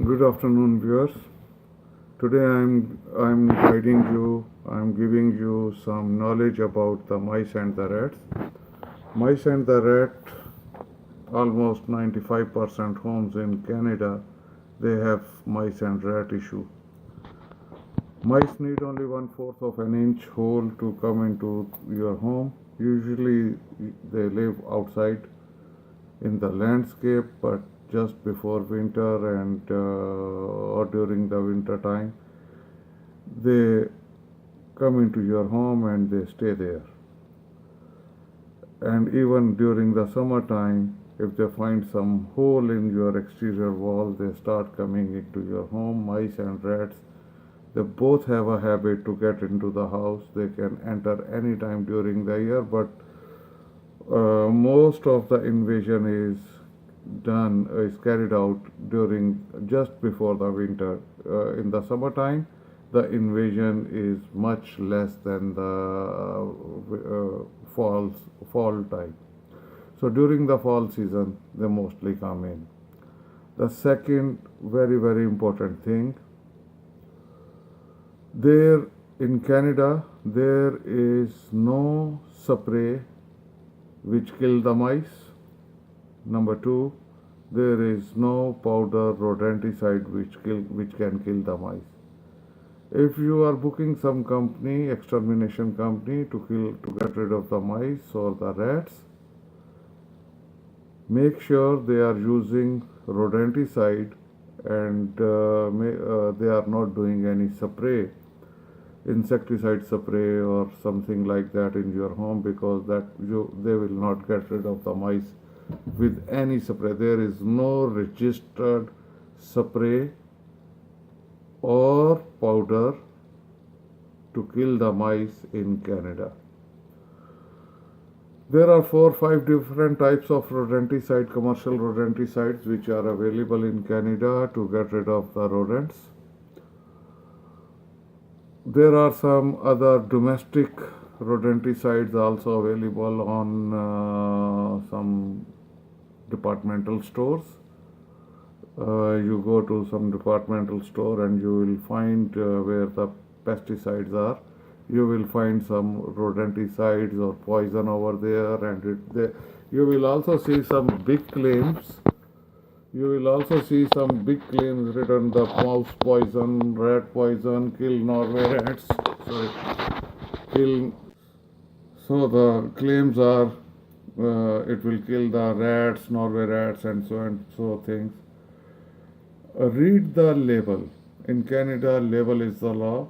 Good afternoon, viewers. Today I'm guiding you. I'm giving you some knowledge about the mice and the rats. Mice and the rat, almost 95% homes in Canada, they have mice and rat issue. Mice need only 1/4 of an inch hole to come into your home. Usually they live outside in the landscape, but just before winter and or during the winter time, they come into your home and they stay there. And even during the summertime, if they find some hole in your exterior wall, they start coming into your home. Mice and rats, they both have a habit to get into the house. They can enter anytime during the year, but most of the invasion is carried out during just before the winter. In the summertime, the invasion is much less than the fall time. So during the fall season, they mostly come in. The second very important thing, there in Canada there is no spray which kill the mice. Number two, there is no powder rodenticide which can kill the mice. If you are booking some company, extermination company, to get rid of the mice or the rats, make sure they are using rodenticide and they are not doing any spray, insecticide spray or something like that in your home, because they will not get rid of the mice with any spray. There is no registered spray or powder to kill the mice in Canada. There are 4-5 different types of rodenticide, commercial rodenticides, which are available in Canada to get rid of the rodents. There are some other domestic rodenticides also available on some departmental stores. You go to some departmental store and you will find where the pesticides are. You will find some rodenticides or poison over there, and you will also see some big claims. You will also see some big claims written: the mouse poison, rat poison, kill Norway rats. Sorry, kill. So the claims are it will kill the rats, Norway rats, and so things. Read the label. In Canada, label is the law.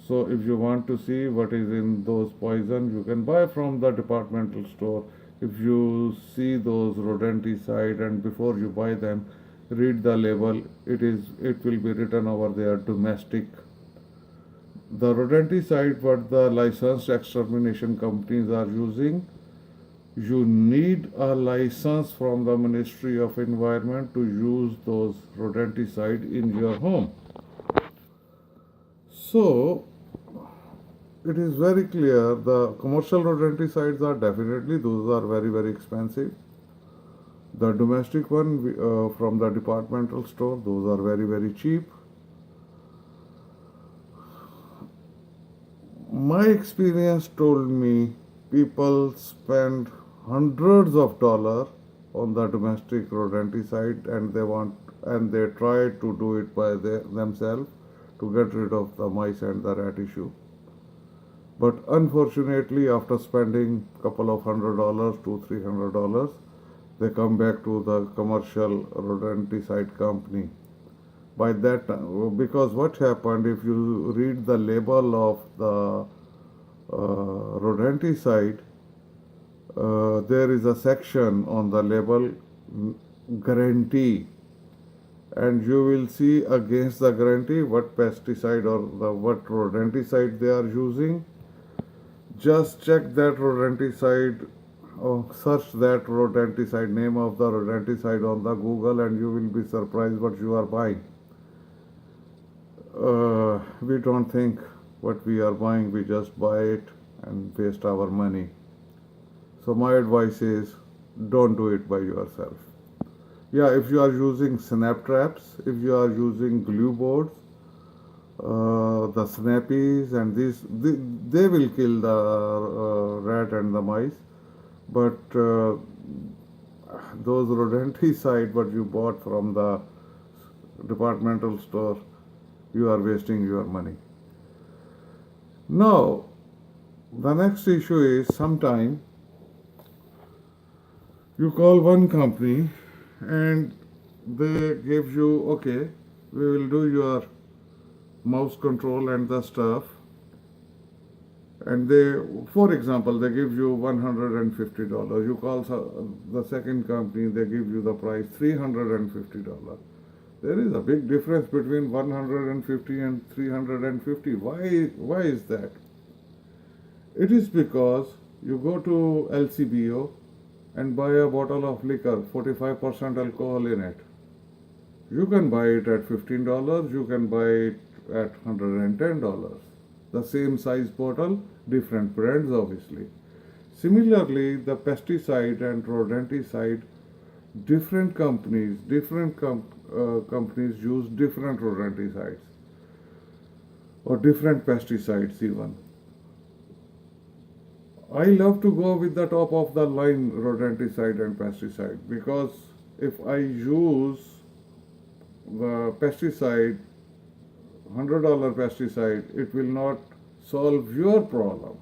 So if you want to see what is in those poison, you can buy from the departmental store. If you see those rodenticide and before you buy them, read the label. It will be written over there, domestic. The rodenticide what the licensed extermination companies are using, you need a license from the Ministry of Environment to use those rodenticide in your home. So it is very clear the commercial rodenticides are definitely, those are very expensive. The domestic one from the departmental store, those are very cheap. My experience told me people spend hundreds of dollars on the domestic rodenticide, and they try to do it by themselves to get rid of the mice and the rat issue. But unfortunately, after spending couple of $100, $200-300, they come back to the commercial rodenticide company. By that time, because what happened, if you read the label of the rodenticide, there is a section on the label, guarantee, and you will see against the guarantee what pesticide or what rodenticide they are using. Just check that rodenticide, search that rodenticide, name of the rodenticide on the Google, and you will be surprised what you are buying. We don't think what we are buying, we just buy it and waste our money. So my advice is, don't do it by yourself. Yeah, if you are using snap traps, if you are using glue boards, the snappies and they will kill the rat and the mice. But those rodenticide what you bought from the departmental store, you are wasting your money. Now, the next issue is sometime you call one company and they give you, okay, we will do your mouse control and the stuff, and they, for example, they give you $150. You call the second company, they give you the price $350. There is a big difference between 150 and 350. Why is that? It is because you go to LCBO and buy a bottle of liquor, 45% alcohol in it. You can buy it at $15, you can buy it at $110. The same size bottle, different brands obviously. Similarly, the pesticide and rodenticide, companies use different rodenticides or different pesticides even. I love to go with the top of the line rodenticide and pesticide because if I use the pesticide, $100 pesticide, it will not solve your problem.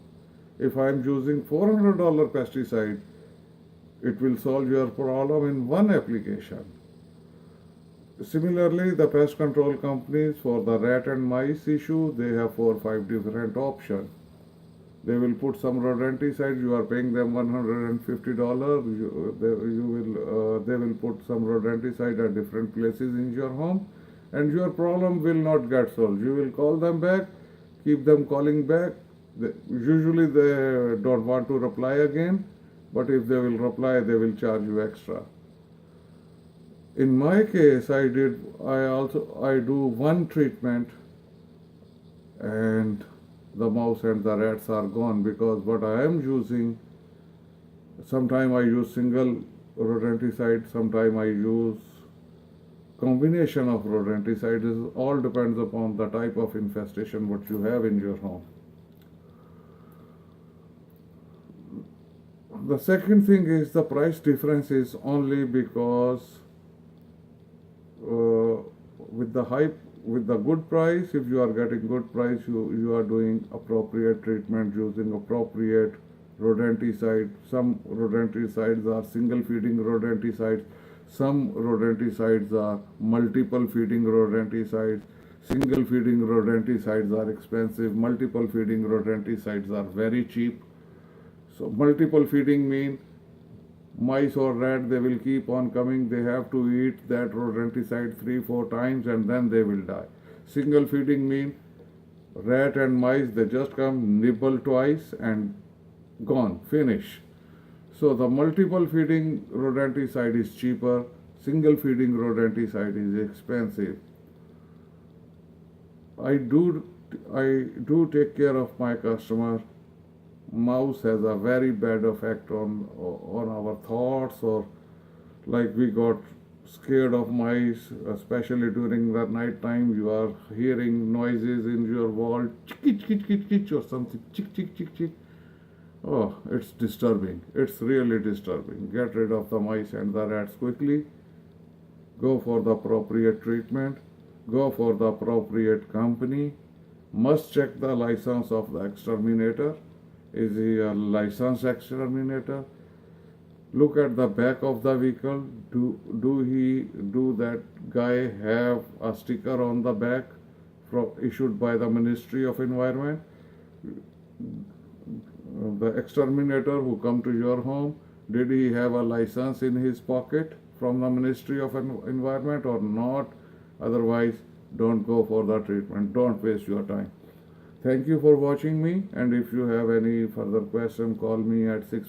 If I am using $400 pesticide, it will solve your problem in one application. Similarly, the pest control companies for the rat and mice issue, they have 4 or 5 different options. They will put some rodenticide. You are paying them $150. They will put some rodenticide at different places in your home, and your problem will not get solved. You will call them back, keep them calling back. Usually they don't want to reply again, but if they will reply, they will charge you extra. In my case, I do one treatment and the mouse and the rats are gone, because what I am using, sometime I use single rodenticide, sometime I use combination of rodenticides. It all depends upon the type of infestation what you have in your home. The second thing is the price difference is only because with the good price, if you are getting good price, you are doing appropriate treatment using appropriate rodenticide. Some rodenticides are single feeding rodenticides, some rodenticides are multiple feeding rodenticides. Single feeding rodenticides are expensive, multiple feeding rodenticides are very cheap. So multiple feeding mean mice or rat, they will keep on coming. They have to eat that rodenticide 3 or 4 times and then they will die. Single feeding mean rat and mice, they just come, nibble twice and gone, finish. So the multiple feeding rodenticide is cheaper, single feeding rodenticide is expensive. I do take care of my customer. Mouse has a very bad effect on our thoughts, or like we got scared of mice, especially during the night time. You are hearing noises in your wall, chik chik chik chik or something, chik chik chik chik. Oh, it's disturbing. It's really disturbing. Get rid of the mice and the rats quickly. Go for the appropriate treatment. Go for the appropriate company. Must check the license of the exterminator. Is he a licensed exterminator? Look at the back of the vehicle. Do that guy have a sticker on the back issued by the Ministry of Environment? The exterminator who come to your home, did he have a license in his pocket from the Ministry of Environment or not? Otherwise, don't go for the treatment. Don't waste your time. Thank you for watching me, and if you have any further question, call me at 6